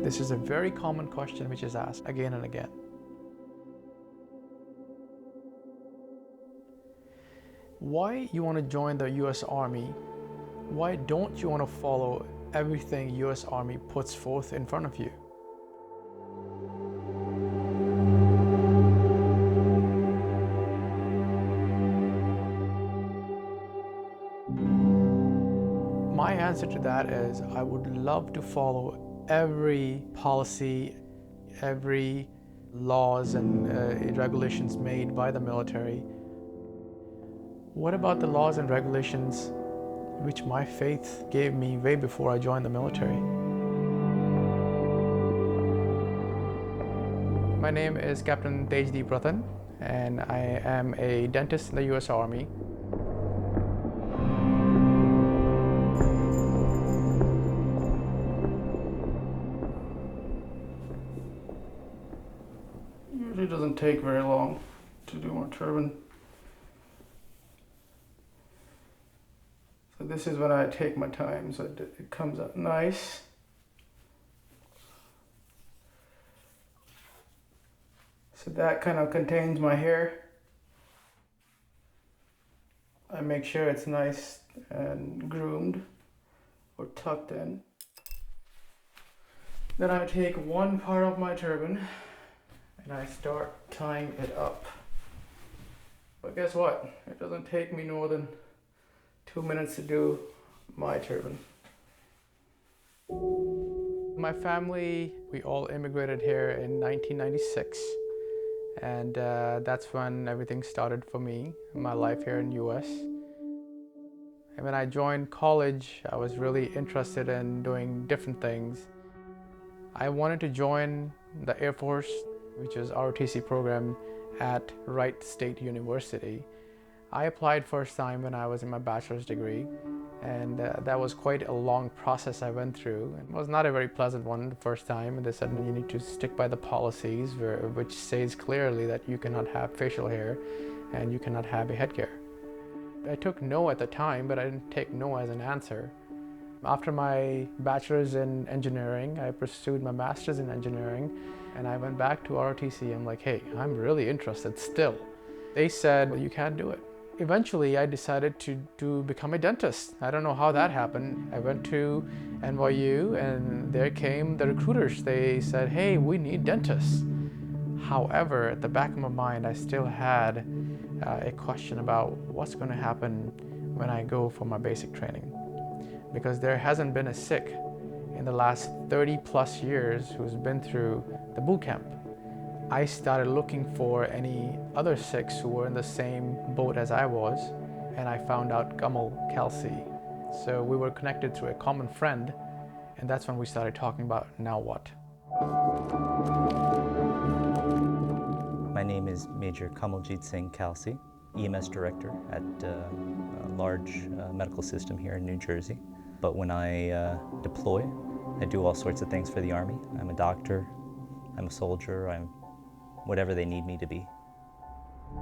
This is a very common question which is asked again and again. Why you want to join the US Army? Why don't you want to follow everything US Army puts forth in front of you? My answer to that is I would love to follow every policy, every laws and regulations made by the military. What about the laws and regulations which my faith gave me way before I joined the military? My name is Captain Tejdeep Rattan, and I am a dentist in the US Army. Usually doesn't take very long to do my turban. So this is when I take my time, so it comes out nice. So that kind of contains my hair. I make sure it's nice and groomed or tucked in. Then I take one part of my turban and I start tying it up. But guess what? It doesn't take me more than 2 minutes to do my turban. My family, we all immigrated here in 1996, and that's when everything started for me, my life here in US. And when I joined college, I was really interested in doing different things. I wanted to join the Air Force, which is ROTC program at Wright State University. I applied first time when I was in my bachelor's degree, and that was quite a long process I went through. It was not a very pleasant one the first time, and they said you need to stick by the policies which says clearly that you cannot have facial hair and you cannot have a headgear. I took no at the time, but I didn't take no as an answer. After my bachelor's in engineering, I pursued my master's in engineering, and I went back to ROTC. I'm like, hey, I'm really interested still. They said, well, you can't do it. Eventually, I decided to become a dentist. I don't know how that happened. I went to NYU, and there came the recruiters. They said, hey, we need dentists. However, at the back of my mind, I still had a question about what's going to happen when I go for my basic training. Because there hasn't been a Sikh in the last 30 plus years who's been through the boot camp. I started looking for any other Sikhs who were in the same boat as I was, and I found out Kamaljeet Kalsi. So we were connected through a common friend, and that's when we started talking about now what. My name is Major Kamaljeet Singh Kalsi, EMS Director at a large medical system here in New Jersey. But when I deploy, I do all sorts of things for the Army. I'm a doctor, I'm a soldier, I'm whatever they need me to be. I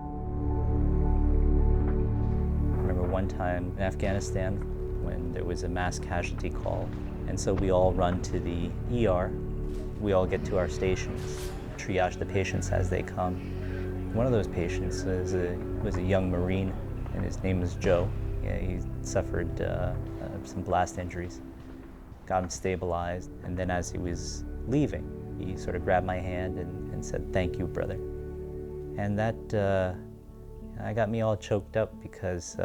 remember one time in Afghanistan when there was a mass casualty call, and so we all run to the ER. We all get to our stations, triage the patients as they come. One of those patients was a young Marine, and his name was Joe. Yeah, he suffered some blast injuries, got him stabilized, and then as he was leaving, he sort of grabbed my hand and said, "Thank you, brother." And that got me all choked up because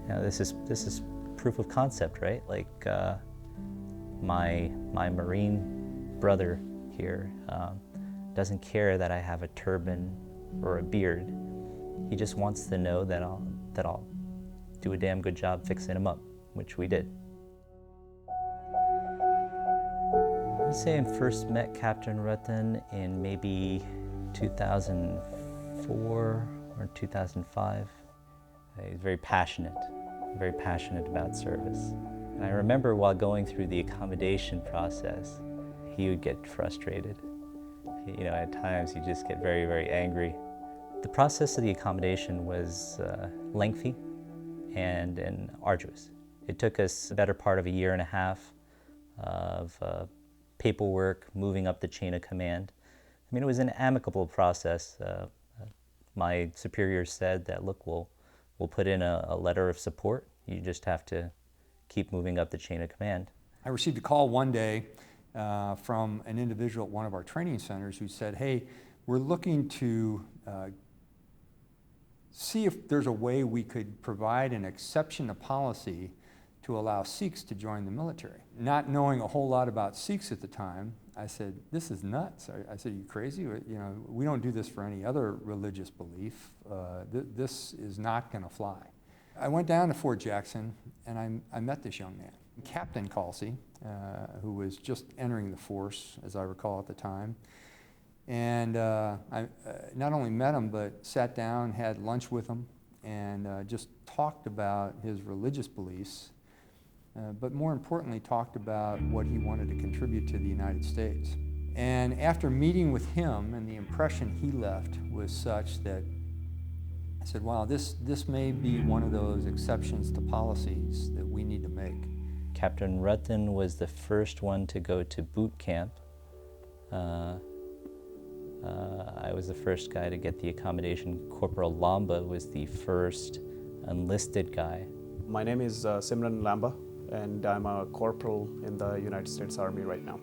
this is proof of concept, right? Like my Marine brother here doesn't care that I have a turban or a beard. He just wants to know that I'll do a damn good job fixing him up, which we did. I'd say I first met Captain Rattan in maybe 2004 or 2005. He's very passionate about service. And I remember while going through the accommodation process, he would get frustrated. At times he'd just get very, very angry. The process of the accommodation was lengthy and arduous. It took us the better part of a year and a half of paperwork, moving up the chain of command. I mean, it was an amicable process. My superiors said that, look, we'll put in a letter of support. You just have to keep moving up the chain of command. I received a call one day from an individual at one of our training centers who said, hey, we're looking to see if there's a way we could provide an exception to policy to allow Sikhs to join the military. Not knowing a whole lot about Sikhs at the time, I said, this is nuts. I said, are you crazy? You know, we don't do this for any other religious belief. This is not going to fly. I went down to Fort Jackson and I met this young man, Captain Kalsi, who was just entering the force, as I recall at the time. And I not only met him, but sat down, had lunch with him, and just talked about his religious beliefs, but more importantly, talked about what he wanted to contribute to the United States. And after meeting with him, and the impression he left was such that I said, wow, this may be one of those exceptions to policies that we need to make. Captain Rattan was the first one to go to boot camp. I was the first guy to get the accommodation. Corporal Lamba was the first enlisted guy. My name is Simranpreet Lamba, and I'm a corporal in the United States Army right now.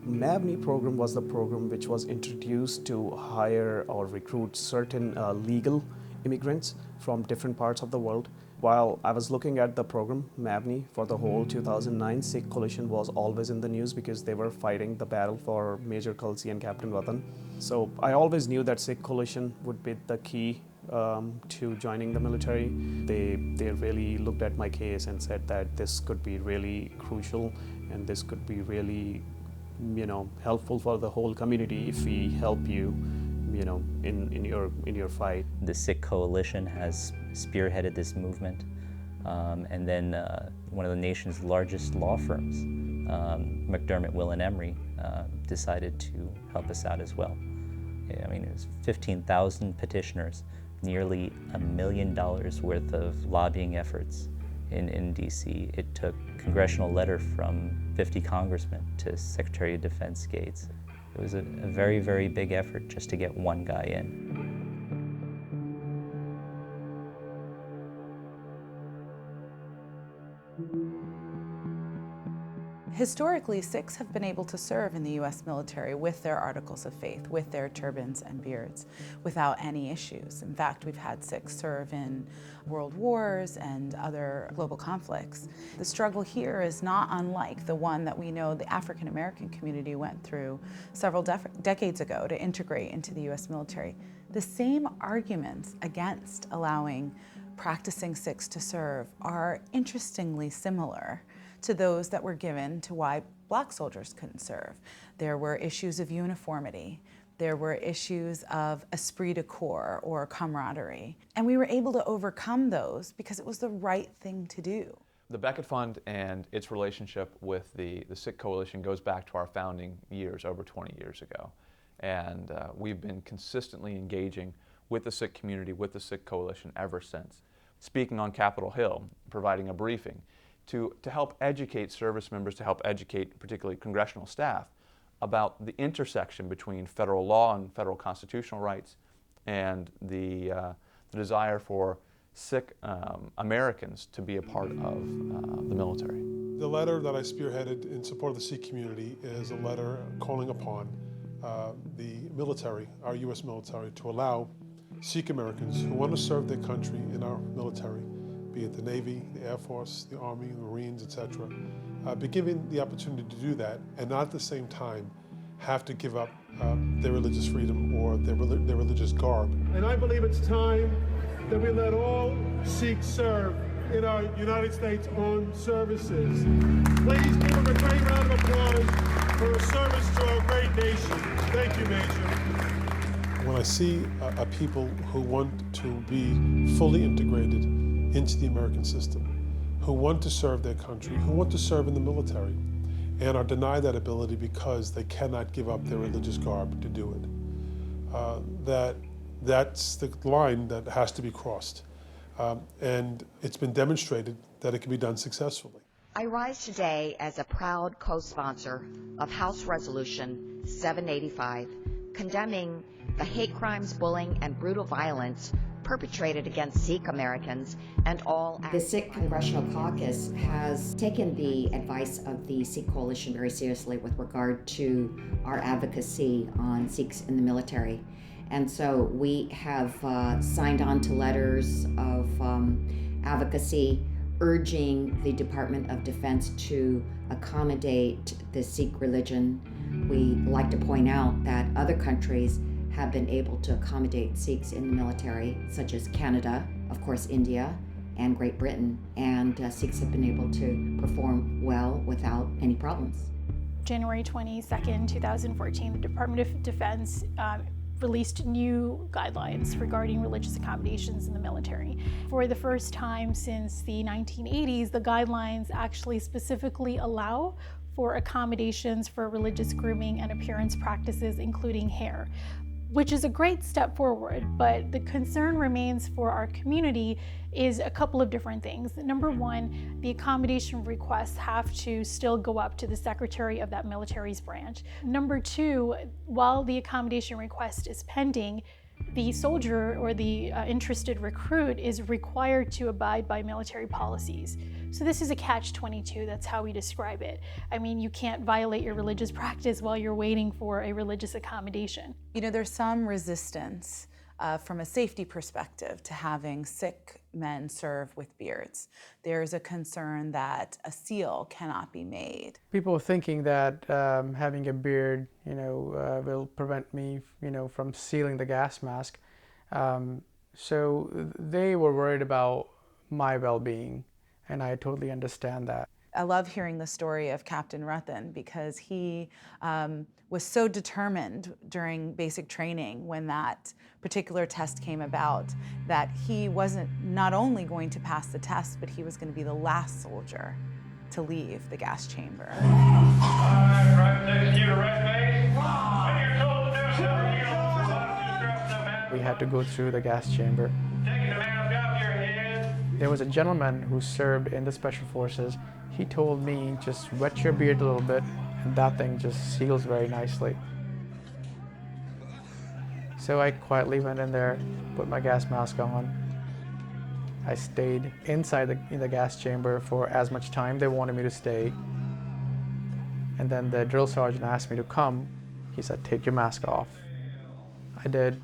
MAVNI program was the program which was introduced to hire or recruit certain legal immigrants from different parts of the world. While I was looking at the program, MAVNI, for the whole 2009, Sikh Coalition was always in the news because they were fighting the battle for Major Kalsi and Captain Rattan. So I always knew that Sikh Coalition would be the key to joining the military. They really looked at my case and said that this could be really crucial and this could be really, helpful for the whole community if we help you, in your fight. The Sikh Coalition has spearheaded this movement, and then one of the nation's largest law firms, McDermott, Will & Emery, decided to help us out as well. I mean, it was 15,000 petitioners, nearly $1 million worth of lobbying efforts in DC. It took congressional letter from 50 congressmen to Secretary of Defense Gates. It was a very, very big effort just to get one guy in. Historically, Sikhs have been able to serve in the U.S. military with their articles of faith, with their turbans and beards, without any issues. In fact, we've had Sikhs serve in world wars and other global conflicts. The struggle here is not unlike the one that we know the African American community went through several decades ago to integrate into the U.S. military. The same arguments against allowing practicing Sikhs to serve are interestingly similar to those that were given to why black soldiers couldn't serve. There were issues of uniformity. There were issues of esprit de corps or camaraderie. And we were able to overcome those because it was the right thing to do. The Beckett Fund and its relationship with the Sikh Coalition goes back to our founding years, over 20 years ago. And we've been consistently engaging with the Sikh community, with the Sikh Coalition ever since. Speaking on Capitol Hill, providing a briefing, to help educate service members, to help educate particularly congressional staff about the intersection between federal law and federal constitutional rights and the desire for Sikh Americans to be a part of the military. The letter that I spearheaded in support of the Sikh community is a letter calling upon the military, our U.S. military, to allow Sikh Americans who want to serve their country in our military, be it the Navy, the Air Force, the Army, the Marines, etc., be given the opportunity to do that and not at the same time have to give up their religious freedom or their religious garb. And I believe it's time that we let all Sikhs serve in our United States Armed Services. Please give them a great round of applause for a service to our great nation. Thank you, Major. When I see a people who want to be fully integrated into the American system, who want to serve their country, who want to serve in the military, and are denied that ability because they cannot give up their religious garb to do it. That's the line that has to be crossed. And it's been demonstrated that it can be done successfully. I rise today as a proud co-sponsor of House Resolution 785, condemning the hate crimes, bullying, and brutal violence perpetrated against Sikh Americans and all. The Sikh Congressional Caucus has taken the advice of the Sikh Coalition very seriously with regard to our advocacy on Sikhs in the military. And so we have signed on to letters of advocacy urging the Department of Defense to accommodate the Sikh religion. We like to point out that other countries have been able to accommodate Sikhs in the military, such as Canada, of course India, and Great Britain, and Sikhs have been able to perform well without any problems. January 22nd, 2014, the Department of Defense released new guidelines regarding religious accommodations in the military. For the first time since the 1980s, the guidelines actually specifically allow for accommodations for religious grooming and appearance practices, including hair, which is a great step forward, but the concern remains for our community is a couple of different things. Number one, the accommodation requests have to still go up to the secretary of that military's branch. Number two, while the accommodation request is pending, the soldier or the interested recruit is required to abide by military policies. So this is a catch-22, that's how we describe it. I mean, you can't violate your religious practice while you're waiting for a religious accommodation. You know, there's some resistance from a safety perspective to having Sikh men serve with beards. There's a concern that a seal cannot be made. People are thinking that having a beard, will prevent me, from sealing the gas mask. So they were worried about my well-being, and I totally understand that. I love hearing the story of Captain Rattan because he was so determined during basic training when that particular test came about that he wasn't not only going to pass the test, but he was going to be the last soldier to leave the gas chamber. We had to go through the gas chamber. There was a gentleman who served in the Special Forces. He told me, just wet your beard a little bit, and that thing just seals very nicely. So I quietly went in there, put my gas mask on. I stayed inside in the gas chamber for as much time they wanted me to stay. And then the drill sergeant asked me to come. He said, take your mask off. I did.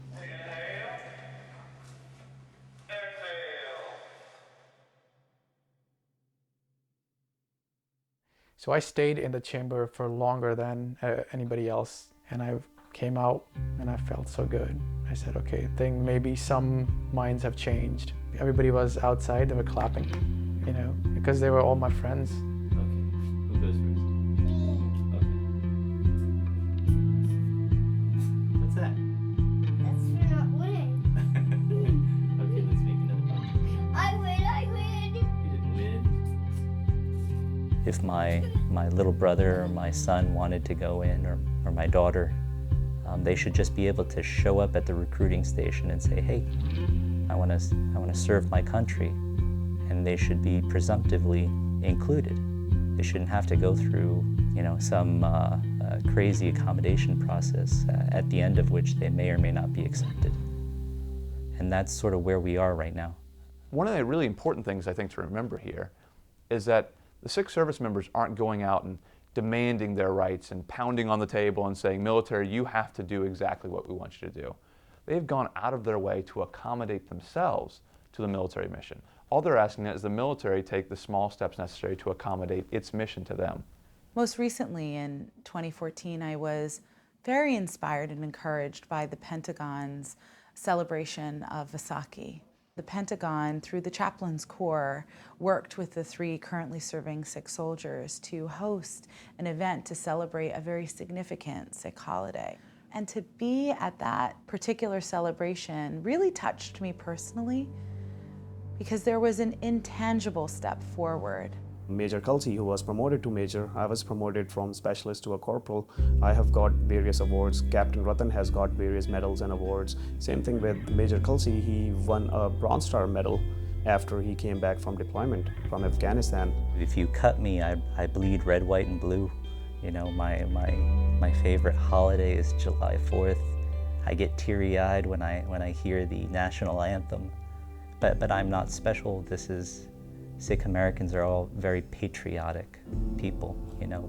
So I stayed in the chamber for longer than anybody else, and I came out and I felt so good. I said, okay, I think maybe some minds have changed. Everybody was outside, they were clapping, because they were all my friends. Okay, who goes first? Okay. What's that? That's for not winning. Okay, let's make another one. I win! You didn't win. If my little brother or my son wanted to go in, or my daughter, they should just be able to show up at the recruiting station and say, hey, I want to serve my country, and they should be presumptively included. They shouldn't have to go through, some crazy accommodation process at the end of which they may or may not be accepted. And that's sort of where we are right now. One of the really important things I think to remember here is that the Sikh service members aren't going out and demanding their rights and pounding on the table and saying, military, you have to do exactly what we want you to do. They've gone out of their way to accommodate themselves to the military mission. All they're asking is the military take the small steps necessary to accommodate its mission to them. Most recently in 2014, I was very inspired and encouraged by the Pentagon's celebration of Vaisakhi. The Pentagon, through the Chaplains Corps, worked with the 3 currently serving Sikh soldiers to host an event to celebrate a very significant Sikh holiday. And to be at that particular celebration really touched me personally because there was an intangible step forward. Major Kalsi, who was promoted to major, I was promoted from specialist to a corporal. I have got various awards. Captain Rattan has got various medals and awards. Same thing with Major Kalsi, he won a Bronze Star medal after he came back from deployment from Afghanistan. If you cut me, I bleed red, white, and blue. You know, my favorite holiday is July 4th. I get teary-eyed when I hear the national anthem. But I'm not special. Sikh Americans are all very patriotic people. You know,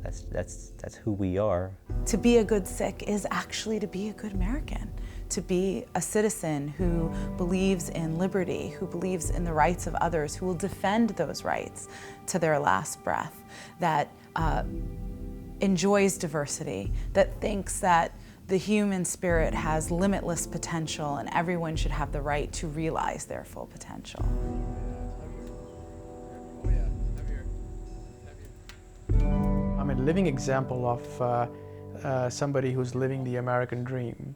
that's who we are. To be a good Sikh is actually to be a good American, to be a citizen who believes in liberty, who believes in the rights of others, who will defend those rights to their last breath, that enjoys diversity, that thinks that the human spirit has limitless potential and everyone should have the right to realize their full potential. I'm a living example of somebody who's living the American dream.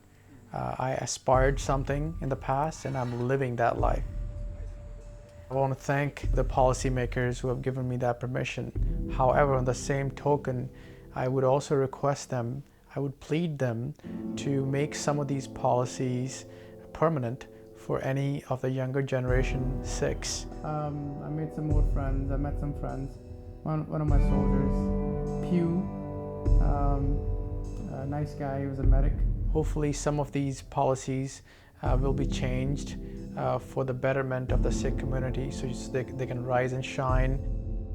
I aspired something in the past and I'm living that life. I want to thank the policymakers who have given me that permission. However, on the same token, I would also request them, I would plead them to make some of these policies permanent for any of the younger generation Sikhs. I made some more friends, I met some friends. One of my soldiers, Pew, a nice guy, he was a medic. Hopefully some of these policies will be changed for the betterment of the Sikh community so they can rise and shine.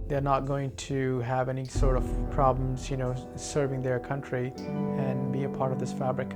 They're not going to have any sort of problems, you know, serving their country and be a part of this fabric.